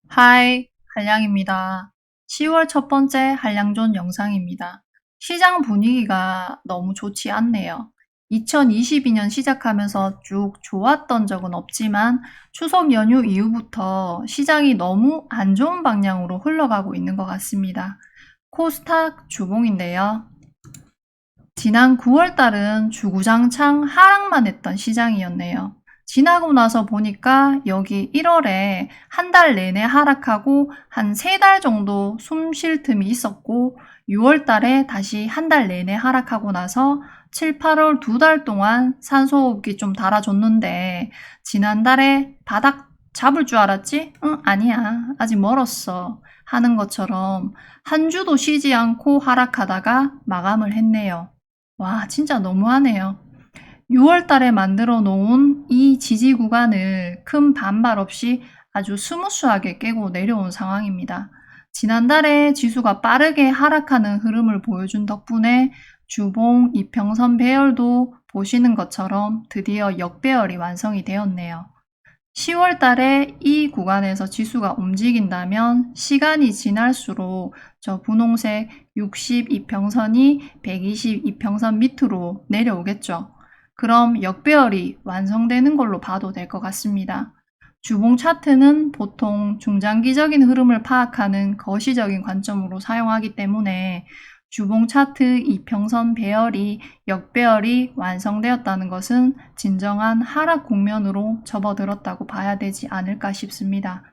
하이, 한량입니다. 10월 첫 번째 한량존 영상입니다. 시장 분위기가 너무 좋지 않네요. 2022년 시작하면서 쭉 좋았던 적은 없지만 추석 연휴 이후부터 시장이 너무 안 좋은 방향으로 흘러가고 있는 것 같습니다. 코스닥 주봉인데요. 지난 9월 달은 주구장창 하락만 했던 시장이었네요. 지나고 나서 보니까 여기 1월에 한 달 내내 하락하고 한 3달 정도 숨 쉴 틈이 있었고 6월 달에 다시 한 달 내내 하락하고 나서 7, 8월 2달 동안 산소호흡기 좀 달아줬는데 지난달에 바닥 잡을 줄 알았지? 응, 아니야. 아직 멀었어. 하는 것처럼 한 주도 쉬지 않고 하락하다가 마감을 했네요. 와, 진짜 너무하네요. 6월 달에 만들어 놓은 이 지지 구간을 큰 반발 없이 아주 스무스하게 깨고 내려온 상황입니다. 지난달에 지수가 빠르게 하락하는 흐름을 보여준 덕분에 주봉 이평선 배열도 보시는 것처럼 드디어 역배열이 완성이 되었네요. 10월 달에 이 구간에서 지수가 움직인다면 시간이 지날수록 저 분홍색 62평선이 122평선 밑으로 내려오겠죠. 그럼 역배열이 완성되는 걸로 봐도 될 것 같습니다. 주봉 차트는 보통 중장기적인 흐름을 파악하는 거시적인 관점으로 사용하기 때문에 주봉 차트 이평선 배열이 역배열이 완성되었다는 것은 진정한 하락 국면으로 접어들었다고 봐야 되지 않을까 싶습니다.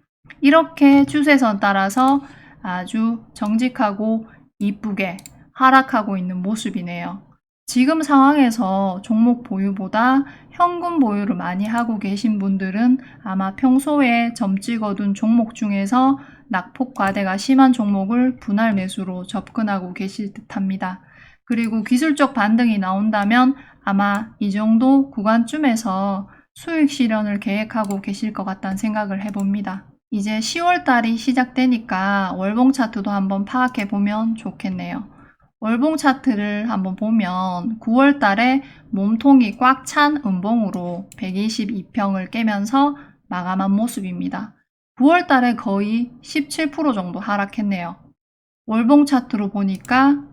이렇게 추세선 따라서 아주 정직하고 이쁘게 하락하고 있는 모습이네요. 지금 상황에서 종목 보유보다 현금 보유를 많이 하고 계신 분들은 아마 평소에 점 찍어둔 종목 중에서 낙폭 과대가 심한 종목을 분할 매수로 접근하고 계실 듯합니다. 그리고 기술적 반등이 나온다면 아마 이 정도 구간쯤에서 수익 실현을 계획하고 계실 것 같다는 생각을 해봅니다. 이제 10월 달이 시작되니까 월봉 차트도 한번 파악해 보면 좋겠네요. 월봉 차트를 한번 보면 9월 달에 몸통이 꽉 찬 음봉으로 122평을 깨면서 마감한 모습입니다. 9월 달에 거의 17% 정도 하락했네요. 월봉 차트로 보니까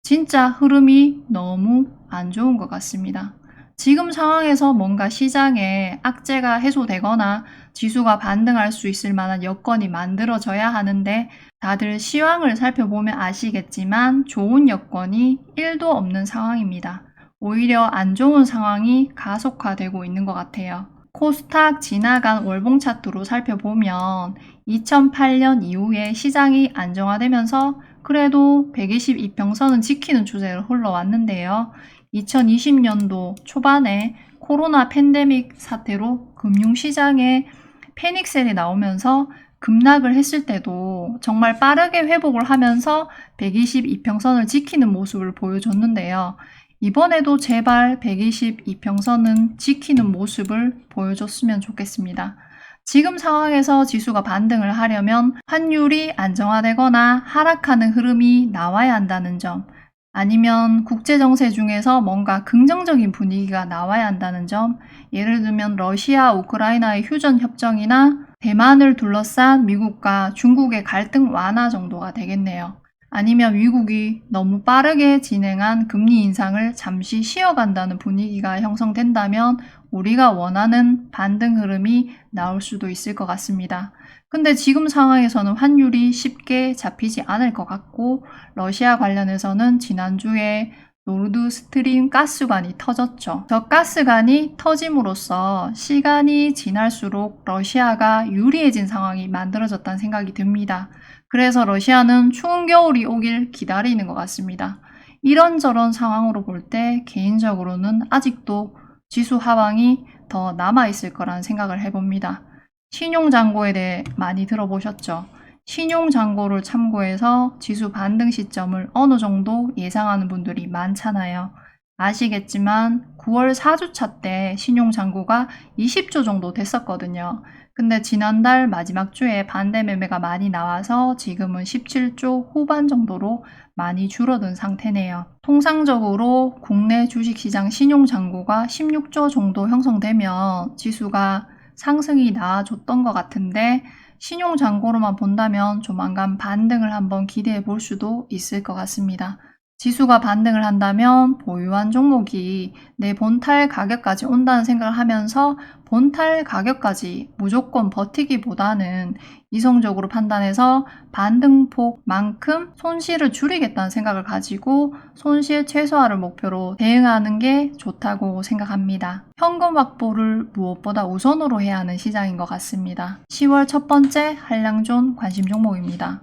진짜 흐름이 너무 안 좋은 것 같습니다. 지금 상황에서 뭔가 시장에 악재가 해소되거나 지수가 반등할 수 있을 만한 여건이 만들어져야 하는데 다들 시황을 살펴보면 아시겠지만 좋은 여건이 1도 없는 상황입니다. 오히려 안 좋은 상황이 가속화되고 있는 것 같아요. 코스닥 지나간 월봉 차트로 살펴보면 2008년 이후에 시장이 안정화되면서 그래도 122평선은 지키는 추세로 흘러왔는데요. 2020년도 초반에 코로나 팬데믹 사태로 금융시장에 패닉셀이 나오면서 급락을 했을 때도 정말 빠르게 회복을 하면서 122평선을 지키는 모습을 보여줬는데요. 이번에도 제발 122평선은 지키는 모습을 보여줬으면 좋겠습니다. 지금 상황에서 지수가 반등을 하려면 환율이 안정화되거나 하락하는 흐름이 나와야 한다는 점, 아니면 국제정세 중에서 뭔가 긍정적인 분위기가 나와야 한다는 점, 예를 들면 러시아, 우크라이나의 휴전 협정이나 대만을 둘러싼 미국과 중국의 갈등 완화 정도가 되겠네요. 아니면 미국이 너무 빠르게 진행한 금리 인상을 잠시 쉬어간다는 분위기가 형성된다면 우리가 원하는 반등 흐름이 나올 수도 있을 것 같습니다. 근데 지금 상황에서는 환율이 쉽게 잡히지 않을 것 같고 러시아 관련해서는 지난주에 노르드 스트림 가스관이 터졌죠. 저 가스관이 터짐으로써 시간이 지날수록 러시아가 유리해진 상황이 만들어졌다는 생각이 듭니다. 그래서 러시아는 추운 겨울이 오길 기다리는 것 같습니다. 이런저런 상황으로 볼 때 개인적으로는 아직도 지수 하방이 더 남아있을 거라는 생각을 해봅니다. 신용잔고에 대해 많이 들어보셨죠? 신용잔고를 참고해서 지수 반등 시점을 어느 정도 예상하는 분들이 많잖아요. 아시겠지만 9월 4주차 때 신용잔고가 20조 정도 됐었거든요. 근데 지난달 마지막 주에 반대 매매가 많이 나와서 지금은 17조 후반 정도로 많이 줄어든 상태네요. 통상적으로 국내 주식시장 신용잔고가 16조 정도 형성되면 지수가 상승이 나아졌던 것 같은데 신용 잔고로만 본다면 조만간 반등을 한번 기대해 볼 수도 있을 것 같습니다. 지수가 반등을 한다면 보유한 종목이 내 본탈 가격까지 온다는 생각을 하면서 본탈 가격까지 무조건 버티기보다는 이성적으로 판단해서 반등폭만큼 손실을 줄이겠다는 생각을 가지고 손실 최소화를 목표로 대응하는 게 좋다고 생각합니다. 현금 확보를 무엇보다 우선으로 해야 하는 시장인 것 같습니다. 10월 첫 번째 한량존 관심 종목입니다.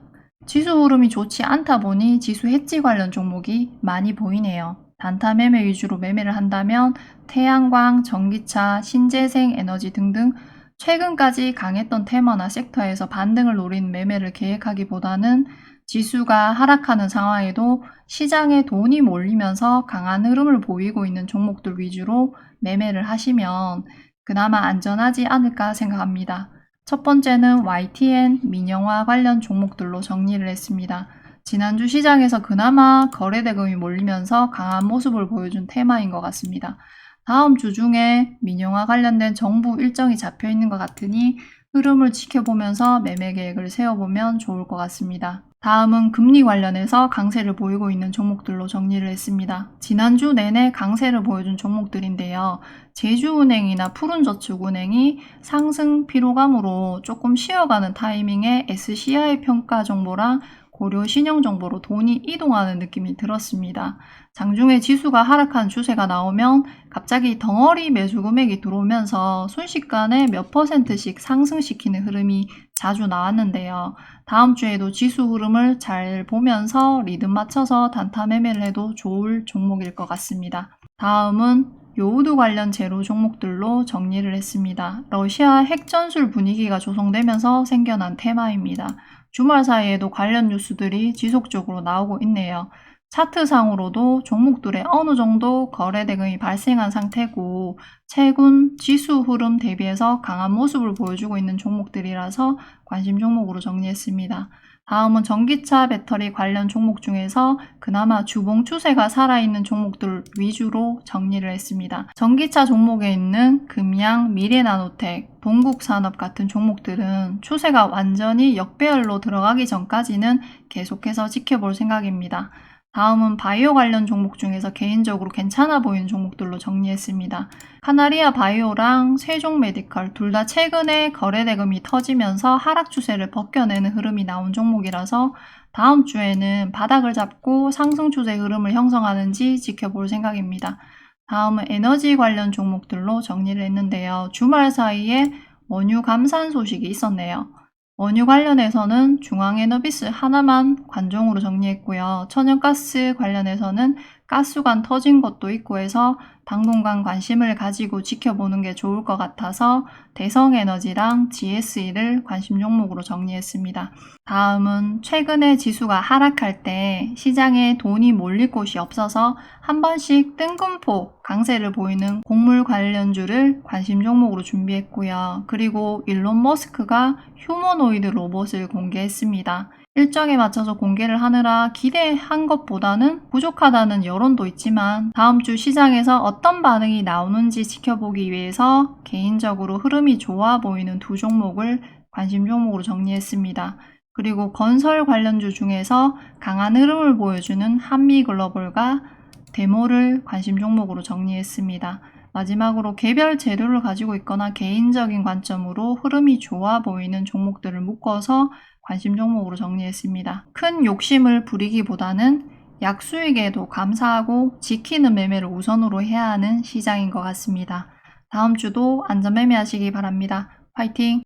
지수 흐름이 좋지 않다 보니 지수 해지 관련 종목이 많이 보이네요. 단타 매매 위주로 매매를 한다면 태양광, 전기차, 신재생 에너지 등등 최근까지 강했던 테마나 섹터에서 반등을 노린 매매를 계획하기보다는 지수가 하락하는 상황에도 시장에 돈이 몰리면서 강한 흐름을 보이고 있는 종목들 위주로 매매를 하시면 그나마 안전하지 않을까 생각합니다. 첫 번째는 YTN, 민영화 관련 종목들로 정리를 했습니다. 지난주 시장에서 그나마 거래대금이 몰리면서 강한 모습을 보여준 테마인 것 같습니다. 다음 주 중에 민영화 관련된 정부 일정이 잡혀 있는 것 같으니 흐름을 지켜보면서 매매 계획을 세워보면 좋을 것 같습니다. 다음은 금리 관련해서 강세를 보이고 있는 종목들로 정리를 했습니다. 지난주 내내 강세를 보여준 종목들인데요. 제주은행이나 푸른저축은행이 상승 피로감으로 조금 쉬어가는 타이밍에 SCI 평가 정보랑 고려 신용 정보로 돈이 이동하는 느낌이 들었습니다. 장중에 지수가 하락한 추세가 나오면 갑자기 덩어리 매수 금액이 들어오면서 순식간에 몇 %씩 상승시키는 흐름이 자주 나왔는데요. 다음 주에도 지수 흐름을 잘 보면서 리듬 맞춰서 단타 매매를 해도 좋을 종목일 것 같습니다. 다음은 요우드 관련 재료 종목들로 정리를 했습니다. 러시아 핵전술 분위기가 조성되면서 생겨난 테마입니다. 주말 사이에도 관련 뉴스들이 지속적으로 나오고 있네요. 차트상으로도 종목들의 어느 정도 거래 대금이 발생한 상태고 최근 지수 흐름 대비해서 강한 모습을 보여주고 있는 종목들이라서 관심 종목으로 정리했습니다. 다음은 전기차 배터리 관련 종목 중에서 그나마 주봉 추세가 살아있는 종목들 위주로 정리를 했습니다. 전기차 종목에 있는 금양, 미래나노텍, 동국산업 같은 종목들은 추세가 완전히 역배열로 들어가기 전까지는 계속해서 지켜볼 생각입니다. 다음은 바이오 관련 종목 중에서 개인적으로 괜찮아 보이는 종목들로 정리했습니다. 카나리아 바이오랑 세종 메디컬 둘 다 최근에 거래 대금이 터지면서 하락 추세를 벗겨내는 흐름이 나온 종목이라서 다음 주에는 바닥을 잡고 상승 추세 흐름을 형성하는지 지켜볼 생각입니다. 다음은 에너지 관련 종목들로 정리를 했는데요. 주말 사이에 원유 감산 소식이 있었네요. 원유 관련해서는 중앙에너비스 하나만 관종으로 정리했고요. 천연가스 관련해서는 가스관 터진 것도 있고 해서 당분간 관심을 가지고 지켜보는 게 좋을 것 같아서 대성에너지랑 GSE를 관심 종목으로 정리했습니다. 다음은 최근에 지수가 하락할 때 시장에 돈이 몰릴 곳이 없어서 한 번씩 뜬금포 강세를 보이는 곡물 관련주를 관심 종목으로 준비했고요. 그리고 일론 머스크가 휴머노이드 로봇을 공개했습니다. 일정에 맞춰서 공개를 하느라 기대한 것보다는 부족하다는 여론도 있지만 다음 주 시장에서 어떤 반응이 나오는지 지켜보기 위해서 개인적으로 흐름이 좋아 보이는 두 종목을 관심 종목으로 정리했습니다. 그리고 건설 관련주 중에서 강한 흐름을 보여주는 한미글로벌과 데모를 관심 종목으로 정리했습니다. 마지막으로 개별 재료를 가지고 있거나 개인적인 관점으로 흐름이 좋아 보이는 종목들을 묶어서 관심 종목으로 정리했습니다. 큰 욕심을 부리기보다는 약수익에도 감사하고 지키는 매매를 우선으로 해야 하는 시장인 것 같습니다. 다음 주도 안전 매매하시기 바랍니다. 화이팅!